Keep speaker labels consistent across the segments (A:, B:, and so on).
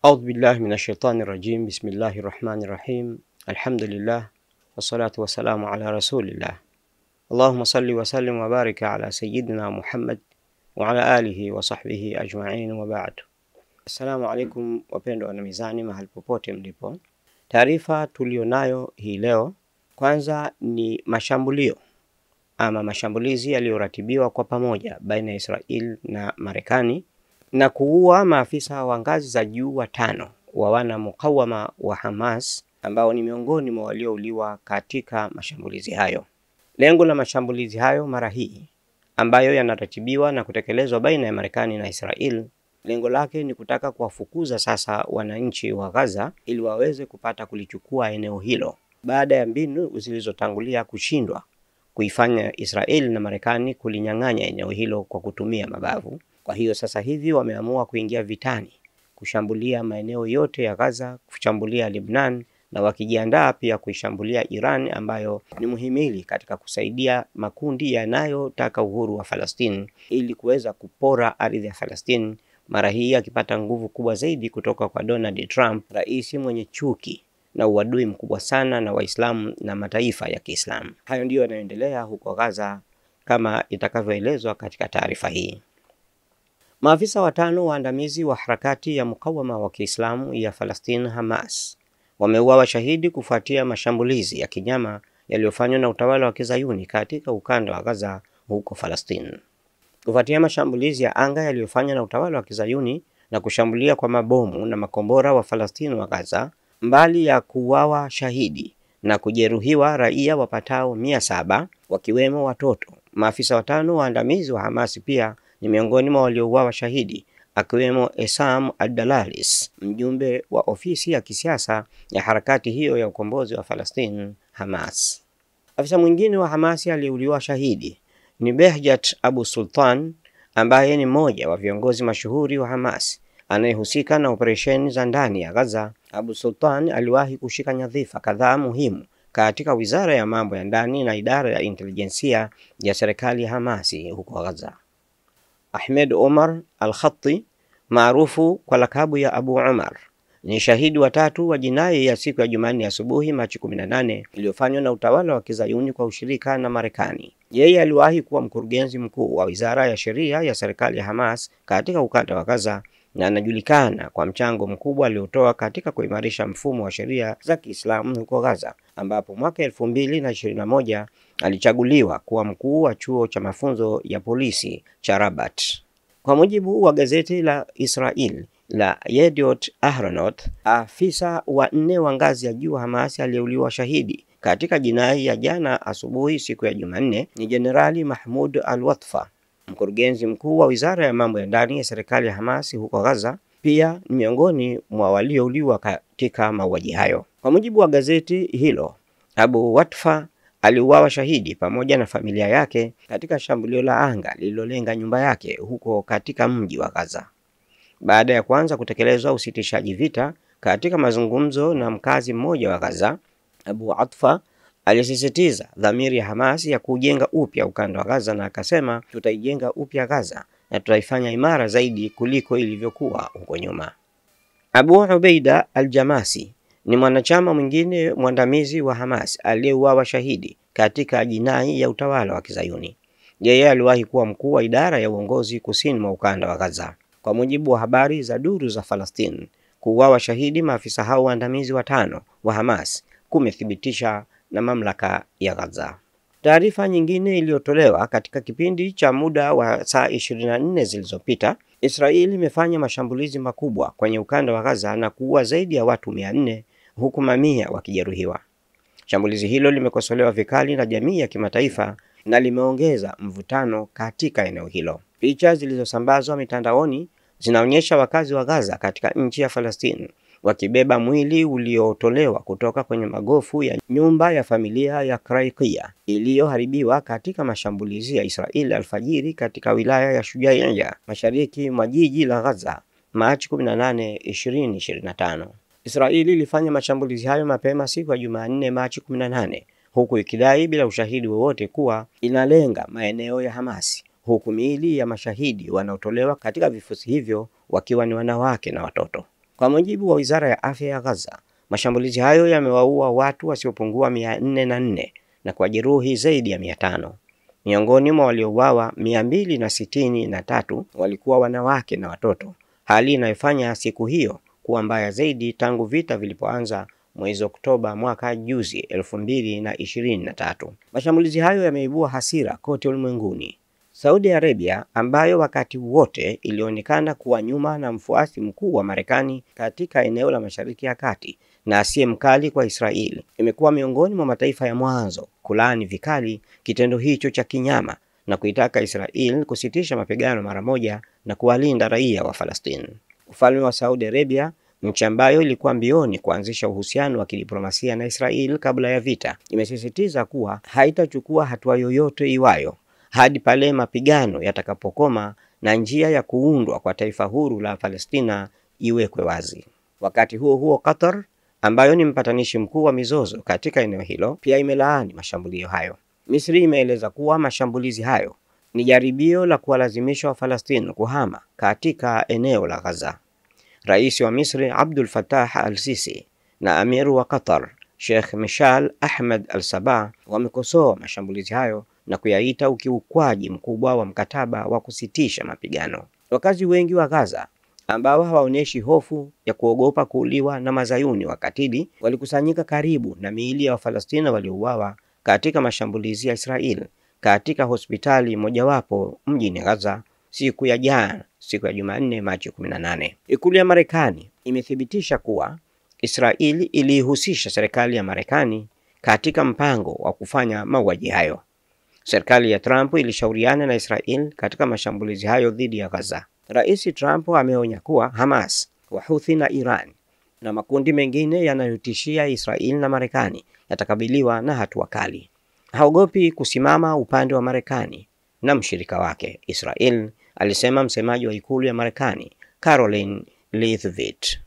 A: أعوذ بالله من الشيطان الرجيم. بسم الله الرحمن الرحيم. الحمد لله والصلاة والسلام على رسول الله. اللهم صل وسلم وبارك على سيدنا محمد وعلى آله وصحبه أجمعين وبعد. Assalamu alaikum wapendwa wa mizani mahali popote mlipo. Taarifa tulionayo hii leo kwanza ni mashambulizi yaliyoratibiwa kwa pamoja baina ya Israel na Marekani na kuua maafisa wa ngazi za juu 5 wa wana mukawama wa Hamas ambao ni miongoni mwa waliouliwa katika mashambulizi hayo. Lengo la mashambulizi hayo mara hii ambayo yanaratibiwa na kutekelezwa baina ya Marekani na Israel, lengo lake ni kutaka kuwafukuza sasa wananchi wa Gaza ili waweze kupata kulichukua eneo hilo baada ya mbinu zilizotangulia kushindwa kuifanya Israel na Marekani kulinyang'anya eneo hilo kwa kutumia mabavu. Kwa hiyo sasa hivi wameamua kuingia vitani, kushambulia maeneo yote ya Gaza, kushambulia Lebanon na wakijiandaa pia kuishambulia Iran ambayo ni muhimili katika kusaidia makundi yanayotaka uhuru wa Palestina ili kuweza kupora ardhi ya Palestina, mara hii akipata nguvu kubwa zaidi kutoka kwa Donald Trump, rais mwenye chuki na uadui mkubwa sana na Waislamu na mataifa ya Kiislamu. Hayo ndiyo yanayoendelea huko Gaza kama itakavyoelezwa katika taarifa hii. Maafisa 5 waandamizi wa harakati ya mukawama wa Kiislamu ya Palestina Hamas wameuawa shahidi kufuatia mashambulizi ya kinyama yaliyofanywa na utawala wa Kizayuni katika ukanda wa Gaza huko Palestina. Kufuatia mashambulizi ya anga yaliyofanywa na utawala wa Kizayuni na kushambulia kwa mabomu na makombora wa Palestina wa Gaza, mbali ya kuuawa shahidi na kujeruhiwa raia wapatao 700 wakiwemo watoto, maafisa 5 waandamizi wa Hamas pia ni miongoni mwa waliouawa shahidi, akiwemo Esam Al-Dalalis, mjumbe wa ofisi ya kisiasa ya harakati hiyo ya ukombozi wa Palestina Hamas. Afisa mwingine wa Hamas aliyeuliwa shahidi ni Behjat Abu Sultan, ambaye ni mmoja wa viongozi mashuhuri wa Hamas anayehusika na operesheni za ndani ya Gaza. Abu Sultan aliwahi kushika nyadhifa kadhaa muhimu katika wizara ya mambo ya ndani na idara ya intelijensia ya serikali ya Hamas huko Gaza. Ahmed Omar Al-Khatti, maarufu kwa lakabu ya Abu Umar, ni shahidi wa 3 wa jinai ya siku ya Jumanne asubuhi Machi 18 iliyofanywa na utawala wa Kizayuni kwa ushirika na Marekani. Yeye aliwahi kuwa mkurugenzi mkuu wa wizara ya sheria ya serikali ya Hamas katika ukanda wa Gaza na anajulikana kwa mchango mkubwa aliotoa katika kuimarisha mfumo wa sheria za Kiislamu huko Gaza, ambapo mwaka 2021 alichaguliwa kuwa mkuu wa chuo cha mafunzo ya polisi cha Rabat. Kwa mujibu wa gazeti la Israel la Yediot Ahronot, afisa wa 4 wa ngazi ya juu Hamas aliyeuliwa shahidi katika jinai ya jana asubuhi siku ya Jumanne ni Jenerali Mahmoud Al-Watfa, mkurugenzi mkuu wa wizara ya mambo ya ndani ya serikali ya Hamas huko Gaza, pia ni miongoni mwa waliouliwa katika mauaji hayo. Kwa mujibu wa gazeti hilo, Abu Watfa aliuawa shahidi pamoja na familia yake katika shambulio la anga lililolenga nyumba yake huko katika mji wa Gaza. Baada ya kuanza kutekelezwa usitishaji vita katika mazungumzo na mkazi mmoja wa Gaza, Abu Watfa alisisitiza dhamiri ya Hamas ya kujenga upya ukanda wa Gaza na akasema, tutaijenga upya Gaza na tutaifanya imara zaidi kuliko ilivyokuwa huko nyuma. Abu Ubaida Al-Jamasi ni mwanachama mwingine mwandamizi wa Hamas aliyeuawa shahidi katika jinai ya utawala wa Kizayuni. Yeye aliwahi kuwa mkuu wa idara ya uongozi kusini mwa ukanda wa Gaza. Kwa mujibu wa habari za duru za Palestina, kuuawa shahidi maafisa hao waandamizi 5 wa Hamas kumethibitisha na mamlaka ya Gaza. Taarifa nyingine iliyotolewa katika kipindi cha muda wa saa 24 zilizopita, Israeli imefanya mashambulizi makubwa kwenye ukanda wa Gaza na kuua zaidi ya watu 400 huku mamia wakijeruhiwa. Shambulizi hilo limekosolewa vikali na jamii ya kimataifa na limeongeza mvutano katika eneo hilo. Picha zilizosambazwa mitandaoni zinaonyesha wakazi wa Gaza katika nchi ya Palestina wakibeba mwili uliotolewa kutoka kwenye magofu ya nyumba ya familia ya Kraikia iliyoharibiwa katika mashambulizi ya Israeli alfajiri katika wilaya ya Shujaiya mashariki mwa jiji la Gaza Machi 18, 2025. Israeli ilifanya mashambulizi hayo mapema siku ya Jumanne Machi 18 huku ikidai bila ushahidi wowote kuwa inalenga maeneo ya Hamasi, huku miili ya mashahidi wanaotolewa katika vifusi hivyo wakiwa ni wanawake na watoto. Kwa mujibu wa Wizara ya Afya ya Gaza, mashambulizi hayo yamewaua watu wasiopungua 404 na kujeruhi zaidi ya 500. Miongoni mwa waliouawa 263 walikuwa wanawake na watoto, hali inayofanya siku hiyo kuwa mbaya zaidi tangu vita vilipoanza mwezi Oktoba mwaka juzi 2023. Mashambulizi hayo yameibua hasira kote ulimwenguni. Saudi Arabia, ambayo wakati wote ilionekana kuwa nyuma na mfuasi mkuu wa Marekani katika eneo la Mashariki ya Kati na asiye mkali kwa Israeli, imekuwa miongoni mwa mataifa ya mwanzo kulaani vikali kitendo hicho cha kinyama na kuitaka Israeli kusitisha mapigano mara moja na kuwalinda raia wa Palestina. Ufalme wa Saudi Arabia, nchi ambayo ilikuwa mbioni kuanzisha uhusiano wa kidiplomasia na Israeli kabla ya vita, imesisitiza kuwa haitachukua hatua yoyote iwayo hadi pale mapigano yatakapokoma na njia ya kuundwa kwa taifa huru la Palestina iwekwe wazi. Wakati huo huo, Qatar, ambayo ni mpatanishi mkuu wa mizozo katika eneo hilo, pia imelaani mashambulio hayo. Misri imeeleza kuwa mashambulizi hayo ni jaribio la kuwalazimisha Wafalestina kuhama katika eneo la Gaza. Rais wa Misri Abdul Fattah al-Sisi na Amir wa Qatar Sheikh Mishal Ahmed al-Sabah wamekosoa mashambulizi hayo na kuyaita ukiukwaji mkubwa wa mkataba wa kusitisha mapigano. Wakazi wengi wa Gaza ambao hawaoneshi hofu ya kuogopa kuuliwa na mazayuni wakatili walikusanyika karibu na miili ya Wafalestina waliouawa katika mashambulizi ya Israeli katika hospitali mojawapo mjini Gaza siku ya jana, siku ya Jumanne Machi 18. Ikulu ya Marekani imethibitisha kuwa Israeli ilihusisha serikali ya Marekani katika mpango wa kufanya mauaji hayo. Serikali ya Trump ilishauriana na Israel katika mashambulizi hayo dhidi ya Gaza. Rais Trump ameonya kuwa Hamas, Wahuthi na Iran na makundi mengine yanayotishia Israel na Marekani yatakabiliwa na hatua kali. Haogopi kusimama upande wa Marekani na mshirika wake Israel, alisema msemaji wa ikulu ya Marekani Caroline Leavitt.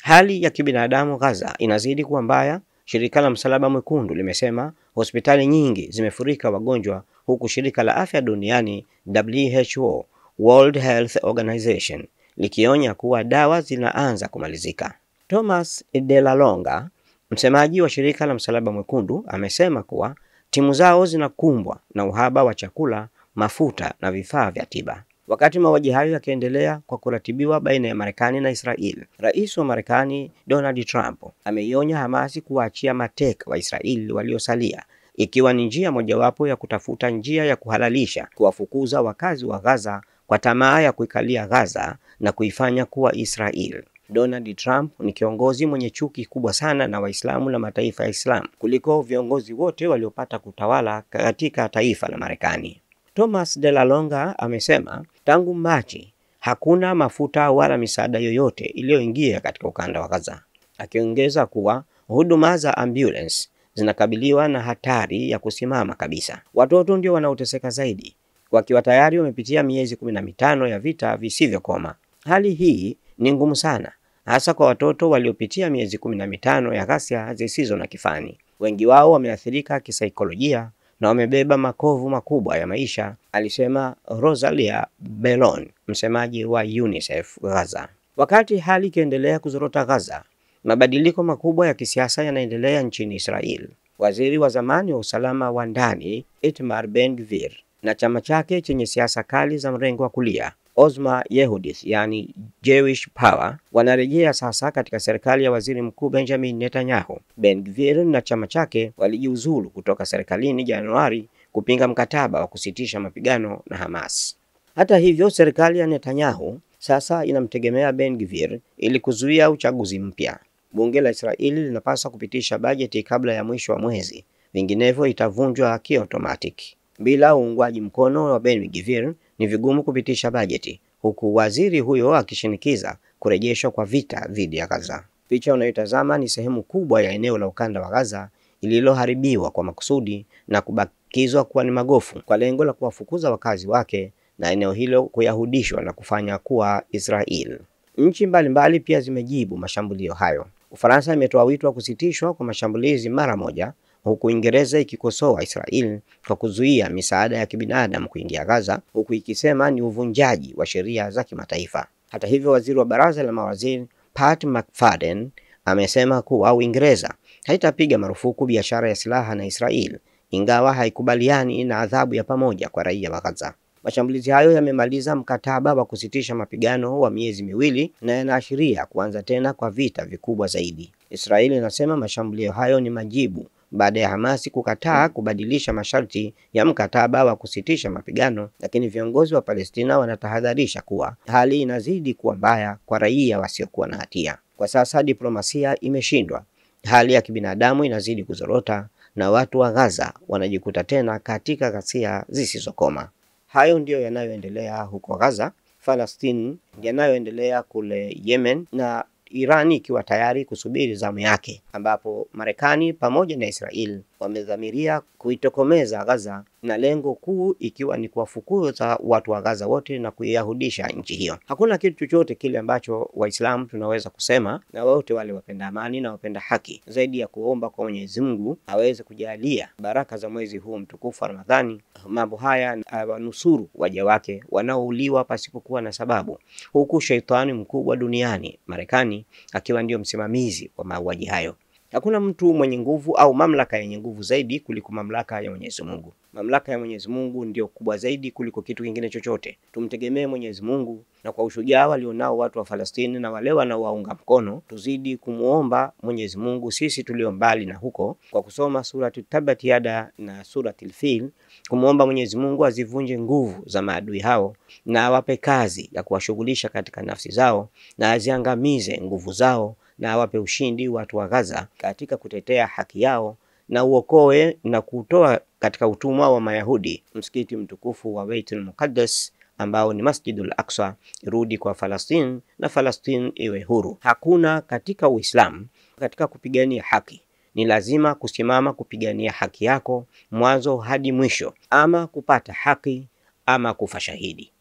A: Hali ya kibinadamu Gaza inazidi kuwa mbaya. Shirika la Msalaba Mwekundu limesema hospitali nyingi zimefurika wagonjwa, huku shirika la afya duniani WHO, World Health Organization, likionya kuwa dawa zinaanza kumalizika. Thomas Delalonga, msemaji wa shirika la Msalaba Mwekundu, amesema kuwa timu zao zinakumbwa na uhaba wa chakula, mafuta na vifaa vya tiba. Wakati mauaji hayo yakiendelea kwa kuratibiwa baina ya Marekani na Israeli, Rais wa Marekani Donald Trump ameionya Hamasi kuachia mateka wa Israeli waliosalia, ikiwa ni njia mojawapo ya kutafuta njia ya kuhalalisha kuwafukuza wakazi wa Gaza kwa tamaa ya kuikalia Gaza na kuifanya kuwa Israeli. Donald Trump ni kiongozi mwenye chuki kubwa sana na Waislamu na mataifa ya Islam kuliko viongozi wote waliopata kutawala katika taifa la Marekani. Thomas Delalonga amesema tangu Machi hakuna mafuta wala misaada yoyote iliyoingia katika ukanda wa Gaza, akiongeza kuwa huduma za ambulance zinakabiliwa na hatari ya kusimama kabisa. Watoto ndio wanaoteseka zaidi, wakiwa tayari wamepitia miezi 15 ya vita visivyokoma. Hali hii ni ngumu sana, hasa kwa watoto waliopitia miezi 15 ya ghasia zisizo na kifani. Wengi wao wameathirika kisaikolojia na wamebeba makovu makubwa ya maisha, alisema Rosalia Bellon, msemaji wa UNICEF Gaza. Wakati hali ikiendelea kuzorota Gaza, mabadiliko makubwa ya kisiasa yanaendelea nchini Israel. Waziri wa zamani wa usalama wa ndani Itamar Ben-Gvir na chama chake chenye siasa kali za mrengo wa kulia Ozma Yehudit, yani Jewish Power, wanarejea sasa katika serikali ya Waziri Mkuu Benjamin Netanyahu. Ben-Gvir na chama chake walijiuzulu kutoka serikalini Januari kupinga mkataba wa kusitisha mapigano na Hamas. Hata hivyo, serikali ya Netanyahu sasa inamtegemea Ben-Gvir ili kuzuia uchaguzi mpya. Bunge la Israeli linapaswa kupitisha bajeti kabla ya mwisho wa mwezi, vinginevyo itavunjwa kiotomatiki. Bila uungwaji mkono wa Ben-Gvir ni vigumu kupitisha bajeti, huku waziri huyo akishinikiza kurejeshwa kwa vita dhidi ya Gaza. Picha unayotazama ni sehemu kubwa ya eneo la ukanda wa Gaza ililoharibiwa kwa makusudi na kubakizwa kuwa ni magofu kwa lengo la kuwafukuza wakazi wake na eneo hilo kuyahudishwa na kufanya kuwa Israel. Nchi mbalimbali pia zimejibu mashambulio hayo. Ufaransa imetoa wito wa kusitishwa kwa mashambulizi mara moja, huku Uingereza ikikosoa Israel kwa kuzuia misaada ya kibinadamu kuingia Gaza, huku ikisema ni uvunjaji wa sheria za kimataifa. Hata hivyo, waziri wa baraza la mawaziri Pat McFadden amesema kuwa Uingereza haitapiga marufuku biashara ya silaha na Israel, ingawa haikubaliani na adhabu ya pamoja kwa raia wa Gaza. Mashambulizi hayo yamemaliza mkataba wa kusitisha mapigano wa miezi miwili na yanaashiria kuanza tena kwa vita vikubwa zaidi. Israeli inasema mashambulio hayo ni majibu baada ya Hamasi kukataa kubadilisha masharti ya mkataba wa kusitisha mapigano, lakini viongozi wa Palestina wanatahadharisha kuwa hali inazidi kuwa mbaya kwa raia wasiokuwa na hatia. Kwa sasa diplomasia imeshindwa, hali ya kibinadamu inazidi kuzorota na watu wa Gaza wanajikuta tena katika ghasia zisizokoma. Hayo ndiyo yanayoendelea huko Gaza, Palestina, yanayoendelea kule Yemen, na Iran ikiwa tayari kusubiri zamu yake, ambapo Marekani pamoja na Israel wamedhamiria kuitokomeza Gaza, na lengo kuu ikiwa ni kuwafukuza watu wa Gaza wote na kuyahudisha nchi hiyo. Hakuna kitu chochote kile ambacho Waislamu tunaweza kusema, na wote wale wapenda amani na wapenda haki, zaidi ya kuomba kwa Mwenyezi Mungu aweze kujalia baraka za mwezi huu mtukufu wa Ramadhani, mambo haya wanusuru waja wake wanaouliwa pasipokuwa na sababu, huku sheitani mkubwa duniani Marekani akiwa ndio msimamizi wa mauaji hayo. Hakuna mtu mwenye nguvu au mamlaka yenye nguvu zaidi kuliko mamlaka ya Mwenyezi Mungu. Mamlaka ya Mwenyezi Mungu ndio kubwa zaidi kuliko kitu kingine chochote. Tumtegemee Mwenyezi Mungu, na kwa ushujaa walionao watu wa Palestina na wale wanaowaunga mkono, tuzidi kumuomba Mwenyezi Mungu sisi tulio mbali na huko, kwa kusoma surati Tabbat Yada na surati Al-Fil, kumuomba Mwenyezi Mungu azivunje nguvu za maadui hao na awape kazi ya kuwashughulisha katika nafsi zao na aziangamize nguvu zao, na awape ushindi watu wa Gaza katika kutetea haki yao, na uokoe na kutoa katika utumwa wa Mayahudi msikiti mtukufu wa Baitul Muqaddas ambao ni Masjidul Aqsa irudi kwa Palestina na Palestina iwe huru. Hakuna katika Uislamu katika kupigania haki ni lazima kusimama kupigania haki yako mwanzo hadi mwisho, ama kupata haki ama kufa shahidi.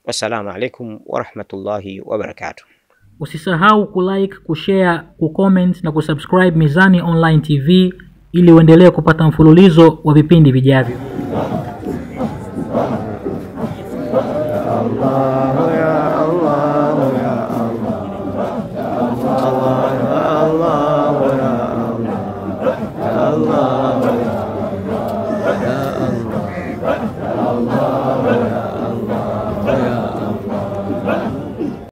A: Wassalamu alaikum wa rahmatullahi wa barakatuh.
B: Usisahau kulike, kushare, kucomment na kusubscribe Mizani Online TV ili uendelee kupata mfululizo wa vipindi vijavyo.